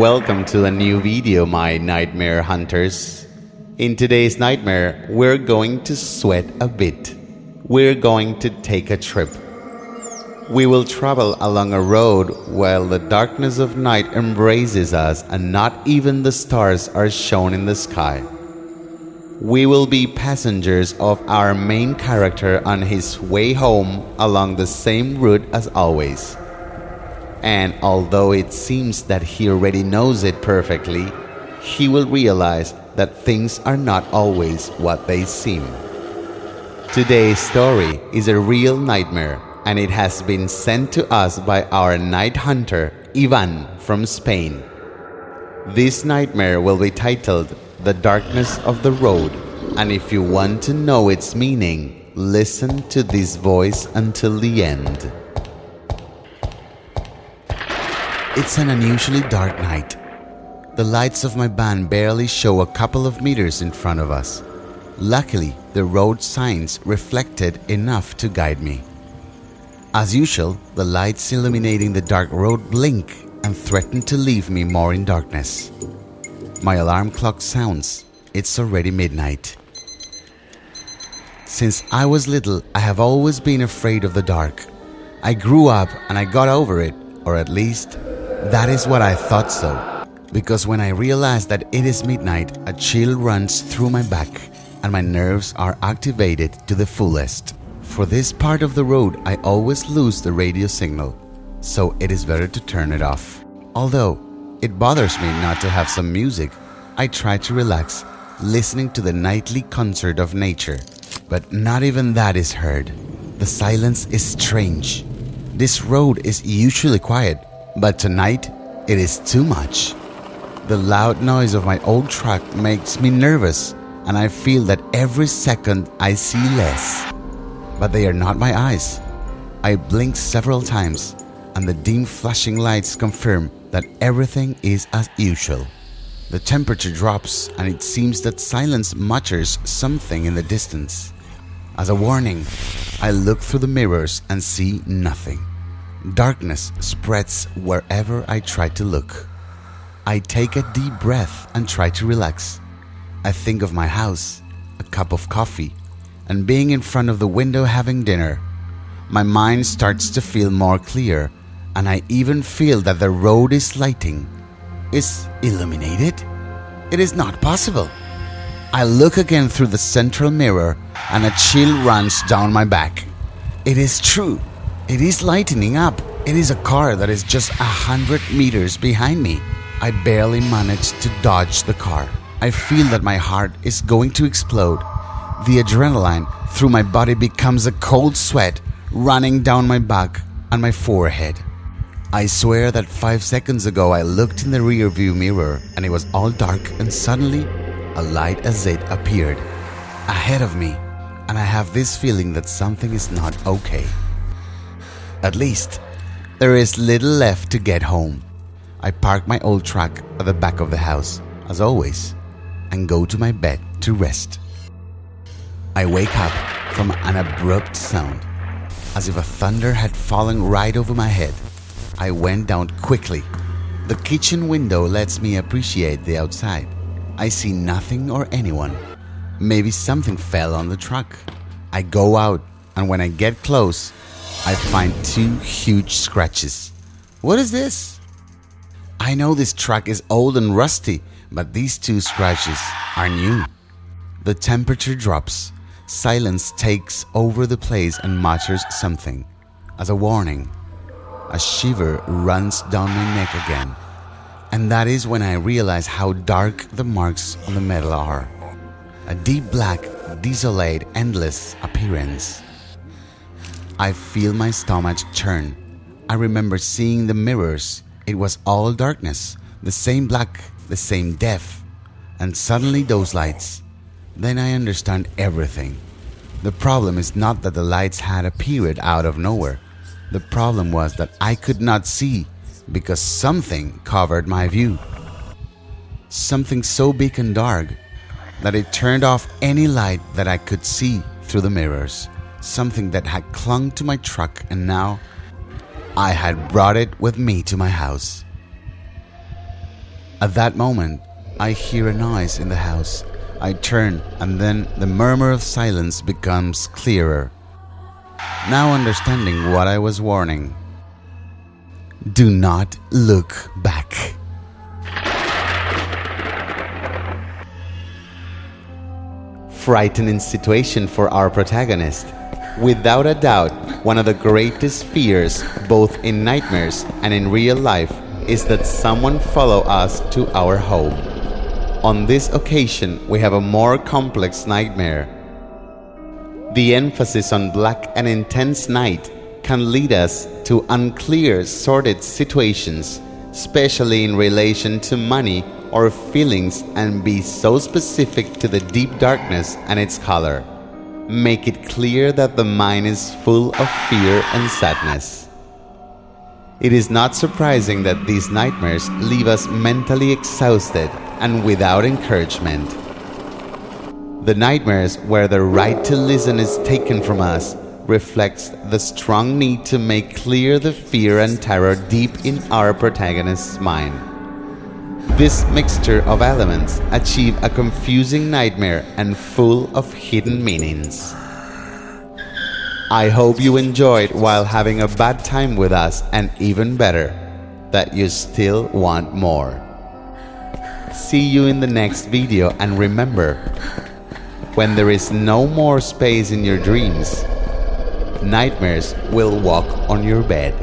welcome to a new video, my nightmare hunters. In today's nightmare, we're going to sweat a bit. We're going to take a trip. We will travel along a road while the darkness of night embraces us and not even the stars are shown in the sky. We will be passengers of our main character on his way home along the same route as always. And although it seems that he already knows it perfectly, he will realize that things are not always what they seem. Today's story is a real nightmare, and it has been sent to us by our night hunter, Ivan from Spain. This nightmare will be titled The Darkness of the Road, and if you want to know its meaning, listen to this voice until the end. It's an unusually dark night. The lights of my van barely show a couple of meters in front of us. Luckily, the road signs reflected enough to guide me. As usual, the lights illuminating the dark road blink and threaten to leave me more in darkness. My alarm clock sounds. It's already midnight. Since I was little, I have always been afraid of the dark. I grew up and I got over it, or at least that is what I thought so, because when I realized that it is midnight, a chill runs through my back and my nerves are activated to the fullest. For this part of the road, I always lose the radio signal, so it is better to turn it off. Although it bothers me not to have some music, I try to relax, listening to the nightly concert of nature. But not even that is heard. The silence is strange. This road is usually quiet, but tonight, it is too much. The loud noise of my old truck makes me nervous, and I feel that every second I see less. But they are not my eyes. I blink several times, and the dim flashing lights confirm that everything is as usual. The temperature drops, and it seems that silence mutters something in the distance. As a warning, I look through the mirrors and see nothing. Darkness spreads wherever I try to look. I take a deep breath and try to relax. I think of my house, a cup of coffee, and being in front of the window having dinner. My mind starts to feel more clear, and I even feel that the road is lighting. Is illuminated? It is not possible. I look again through the central mirror, and a chill runs down my back. It is true. It is lightening up. It is a car that is just 100 meters behind me. I barely manage to dodge the car. I feel that my heart is going to explode. The adrenaline through my body becomes a cold sweat running down my back and my forehead. I swear that 5 seconds ago I looked in the rearview mirror and it was all dark, and suddenly a light as it appeared ahead of me, and I have this feeling that something is not okay. At least, there is little left to get home. I park my old truck at the back of the house, as always, and go to my bed to rest. I wake up from an abrupt sound, as if a thunder had fallen right over my head. I went down quickly. The kitchen window lets me appreciate the outside. I see nothing or anyone. Maybe something fell on the truck. I go out, and when I get close, I find 2 huge scratches. What is this? I know this truck is old and rusty, but these 2 scratches are new. The temperature drops. Silence takes over the place and mutters something. As a warning, a shiver runs down my neck again. And that is when I realize how dark the marks on the metal are. A deep black, desolate, endless appearance. I feel my stomach churn. I remember seeing the mirrors. It was all darkness, the same black, the same depth. And suddenly those lights. Then I understand everything. The problem is not that the lights had appeared out of nowhere. The problem was that I could not see because something covered my view. Something so big and dark that it turned off any light that I could see through the mirrors. Something that had clung to my truck, and now I had brought it with me to my house. At that moment, I hear a noise in the house. I turn, and then the murmur of silence becomes clearer. Now understanding what I was warning. Do not look back. Frightening situation for our protagonist. Without a doubt, one of the greatest fears, both in nightmares and in real life, is that someone follow us to our home. On this occasion, we have a more complex nightmare. The emphasis on black and intense night can lead us to unclear, sordid situations, especially in relation to money or feelings, and be so specific to the deep darkness and its color. Make it clear that the mind is full of fear and sadness. It is not surprising that these nightmares leave us mentally exhausted and without encouragement. The nightmares where the right to listen is taken from us reflects the strong need to make clear the fear and terror deep in our protagonist's mind. This mixture of elements achieve a confusing nightmare and full of hidden meanings. I hope you enjoyed while having a bad time with us, and even better, that you still want more. See you in the next video, and remember, when there is no more space in your dreams, nightmares will walk on your bed.